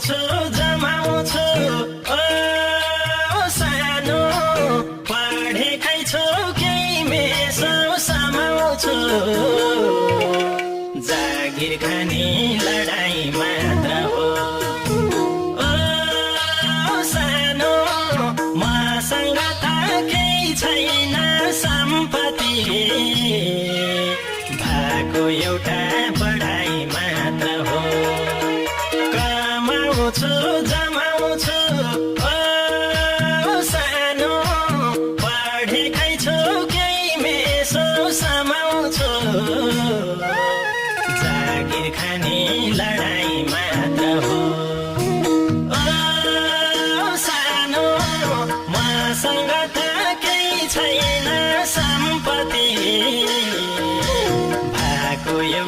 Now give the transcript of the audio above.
कमाउँछु जमाउँछु ओ सानो पढेकै छु केही मेसो समाउँछु जागिर खाने लडाई मात्र हो ओ सानो मसँग त केही छैन सम्पत्ति भएको एउटा पढाइ मात्र हो कमाउँछु जमाउँछु ओ सानो पढेकै छु केही मेसो समाउँछु जागिर खाने लडाई मात्र हो ओ सानो मसँग त केही छैन सम्पत्ति